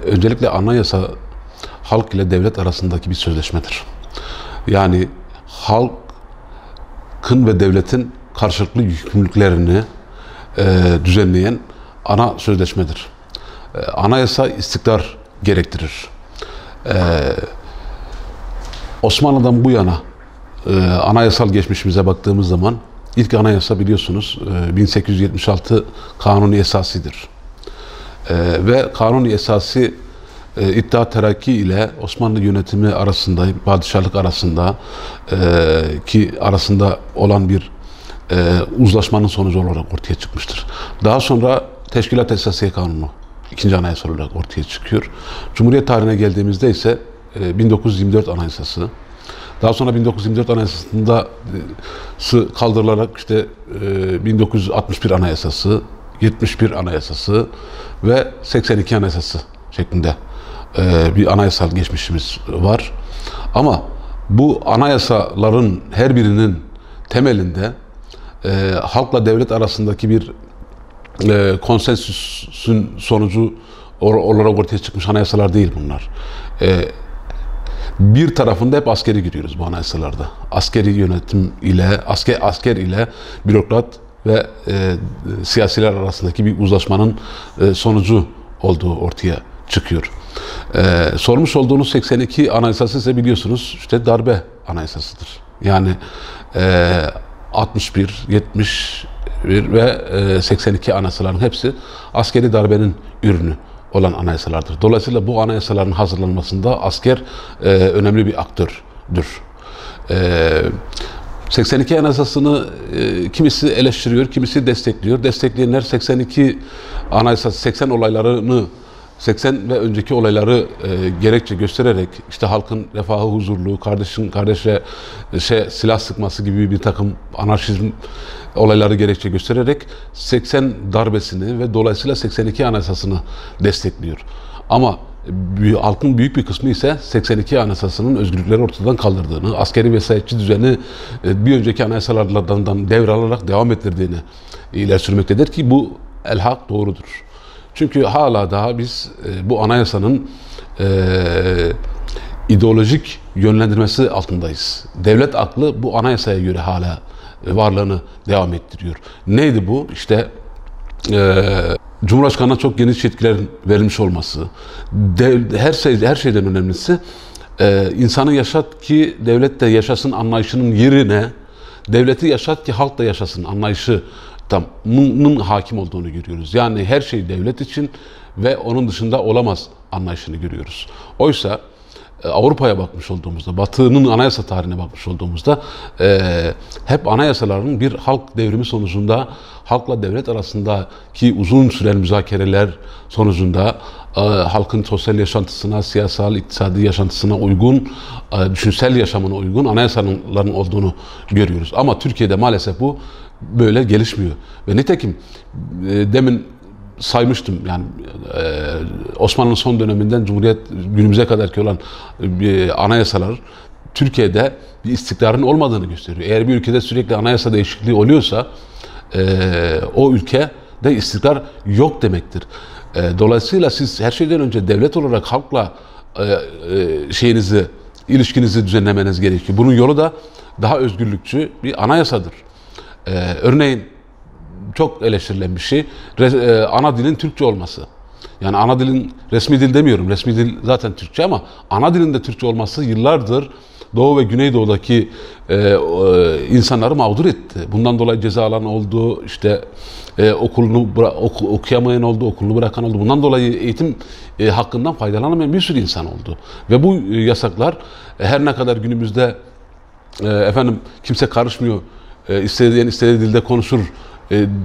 Öncelikle anayasa halk ile devlet arasındaki bir sözleşmedir. Yani halkın ve devletin karşılıklı yükümlülüklerini düzenleyen ana sözleşmedir. Anayasa istikrar gerektirir. Osmanlı'dan bu yana anayasal geçmişimize baktığımız zaman ilk anayasa biliyorsunuz 1876 Kanuni Esasi'dir. Ve Kanuni Esası İttihat Terakki ile Osmanlı yönetimi arasında, padişahlık arasında arasında olan bir uzlaşmanın sonucu olarak ortaya çıkmıştır. Daha sonra Teşkilat Esasiye Kanunu ikinci anayasa olarak ortaya çıkıyor. Cumhuriyet tarihine geldiğimizde ise 1924 Anayasası. Daha sonra 1924 Anayasası'nda kaldırılarak işte 1961 Anayasası, 71 Anayasası ve 82 Anayasası şeklinde bir anayasal geçmişimiz var. Ama bu anayasaların her birinin temelinde halkla devlet arasındaki bir konsensüsün sonucu olarak ortaya çıkmış anayasalar değil bunlar. Bir tarafında hep askeri görüyoruz bu anayasalarda. Askeri yönetim ile, asker ile bürokrat ve siyasiler arasındaki bir uzlaşmanın sonucu olduğu ortaya çıkıyor. Sormuş olduğunuz 82 Anayasası ise biliyorsunuz işte darbe anayasasıdır. Yani 61, 71 ve 82 anayasaların hepsi askeri darbenin ürünü olan anayasalardır. Dolayısıyla bu anayasaların hazırlanmasında asker önemli bir aktördür. 82 Anayasası'nı kimisi eleştiriyor, kimisi destekliyor. Destekleyenler 82 Anayasası 80 ve önceki olayları gerekçe göstererek işte halkın refahı, huzurluğu, kardeşin kardeşe silah sıkması gibi bir takım anarşizm olayları gerekçe göstererek 80 darbesini ve dolayısıyla 82 Anayasası'nı destekliyor. Ama halkın büyük bir kısmı ise 82 Anayasası'nın özgürlükleri ortadan kaldırdığını, askeri vesayetçi düzeni bir önceki anayasalardan devralarak devam ettirdiğini ileri sürmektedir ki bu elhak doğrudur. Çünkü hala daha biz bu anayasanın ideolojik yönlendirmesi altındayız. Devlet aklı bu anayasaya göre hala varlığını devam ettiriyor. Neydi bu? İşte Cumhurbaşkanı'na çok geniş yetkiler verilmiş olması, her şeyden önemlisi insanı yaşat ki devlet de yaşasın anlayışının yerine devleti yaşat ki halk da yaşasın anlayışı hakim olduğunu görüyoruz. Yani her şey devlet için ve onun dışında olamaz anlayışını görüyoruz. Oysa Avrupa'ya bakmış olduğumuzda, Batı'nın anayasa tarihine bakmış olduğumuzda hep anayasaların bir halk devrimi sonucunda halkla devlet arasındaki uzun süren müzakereler sonucunda halkın sosyal yaşantısına, siyasal, iktisadi yaşantısına uygun, düşünsel yaşamına uygun anayasaların olduğunu görüyoruz. Ama Türkiye'de maalesef bu böyle gelişmiyor. Ve nitekim demin saymıştım yani Osmanlı'nın son döneminden Cumhuriyet günümüze kadarki olan anayasalar Türkiye'de bir istikrarın olmadığını gösteriyor. Eğer bir ülkede sürekli anayasa değişikliği oluyorsa o ülkede istikrar yok demektir. Dolayısıyla siz her şeyden önce devlet olarak halkla ilişkinizi düzenlemeniz gerekiyor. Bunun yolu da daha özgürlükçü bir anayasadır. Örneğin çok eleştirilen bir şey ana dilin Türkçe olması. Yani ana dilin resmi dil demiyorum. Resmi dil zaten Türkçe ama ana dilin de Türkçe olması yıllardır Doğu ve Güneydoğu'daki insanları mağdur etti. Bundan dolayı cezalan oldu, işte okulunu okuyamayan oldu, okulunu bırakan oldu. Bundan dolayı eğitim hakkından faydalanamayan bir sürü insan oldu. Ve bu yasaklar her ne kadar günümüzde kimse karışmıyor, istediği dilde konuşur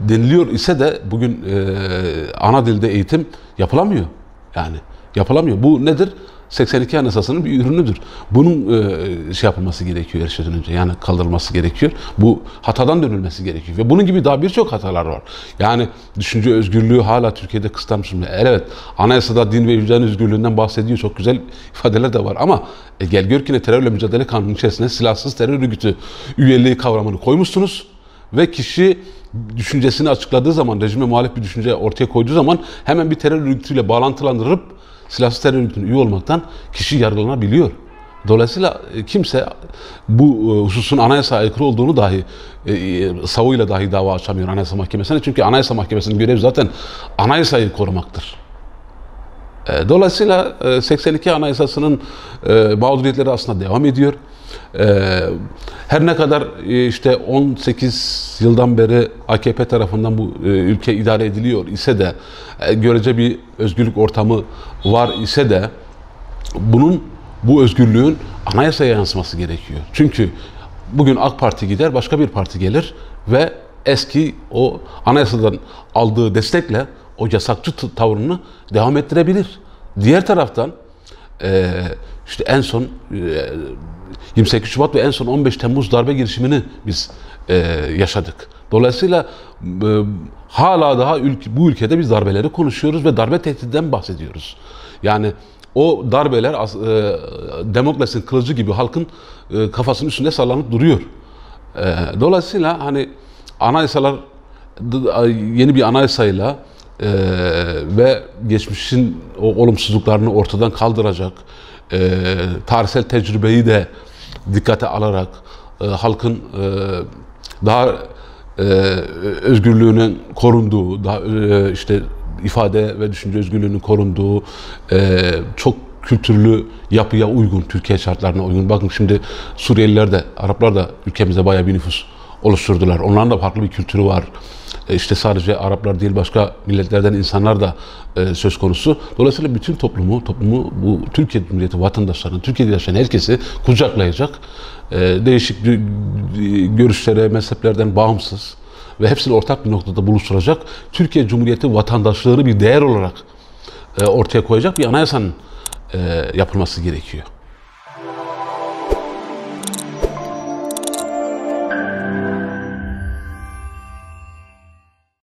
deniliyor ise de bugün ana dilde eğitim yapılamıyor. Yani yapılamıyor. Bu nedir? 82 Anayasası'nın bir ürünüdür. Bunun yapılması gerekiyor her şeyden önce. Yani kaldırılması gerekiyor. Bu hatadan dönülmesi gerekiyor. Ve bunun gibi daha birçok hatalar var. Yani düşünce özgürlüğü hala Türkiye'de kısıtlanmış. Evet, anayasada din ve vicdan özgürlüğünden bahsediyor. Çok güzel ifadeler de var. Ama gel gör ki terörle mücadele kanunu içerisinde silahsız terör örgütü üyeliği kavramını koymuşsunuz. Ve kişi düşüncesini açıkladığı zaman, rejime muhalif bir düşünce ortaya koyduğu zaman hemen bir terör örgütüyle bağlantılandırıp silahsız terör örgütüne üye olmaktan kişi yargılanabiliyor. Dolayısıyla kimse bu hususun anayasaya aykırı olduğunu dahi savuyla dahi dava açamıyor Anayasa Mahkemesi'ne. Çünkü Anayasa Mahkemesi'nin görevi zaten anayasayı korumaktır. Dolayısıyla 82 Anayasası'nın mağduriyetleri aslında devam ediyor. Her ne kadar işte 18 yıldan beri AKP tarafından bu ülke idare ediliyor ise de görece bir özgürlük ortamı var ise de bu özgürlüğün anayasaya yansıması gerekiyor. Çünkü bugün AK Parti gider, başka bir parti gelir ve eski o anayasadan aldığı destekle o yasakçı tavrını devam ettirebilir. Diğer taraftan işte en son 28 Şubat ve en son 15 Temmuz darbe girişimini biz yaşadık. Dolayısıyla hala daha bu ülkede biz darbeleri konuşuyoruz ve darbe tehdidinden bahsediyoruz. Yani o darbeler Demokles'in kılıcı gibi halkın kafasının üstünde sallanıp duruyor. Dolayısıyla hani anayasalar yeni bir anayasayla ve geçmişin o olumsuzluklarını ortadan kaldıracak, tarihsel tecrübeyi de dikkate alarak halkın daha özgürlüğünün korunduğu, daha işte ifade ve düşünce özgürlüğünün korunduğu, çok kültürlü yapıya uygun, Türkiye şartlarına uygun. Bakın şimdi Suriyeliler de, Araplar da ülkemize bayağı bir nüfus oluşturdular. Onların da farklı bir kültürü var. İşte sadece Araplar değil, başka milletlerden insanlar da söz konusu. Dolayısıyla bütün toplumu bu Türkiye Cumhuriyeti vatandaşlarını, Türkiye'de yaşayan herkesi kucaklayacak, değişik görüşlere, mezheplerden bağımsız ve hepsini ortak bir noktada buluşturacak, Türkiye Cumhuriyeti vatandaşlığını bir değer olarak ortaya koyacak bir anayasanın yapılması gerekiyor.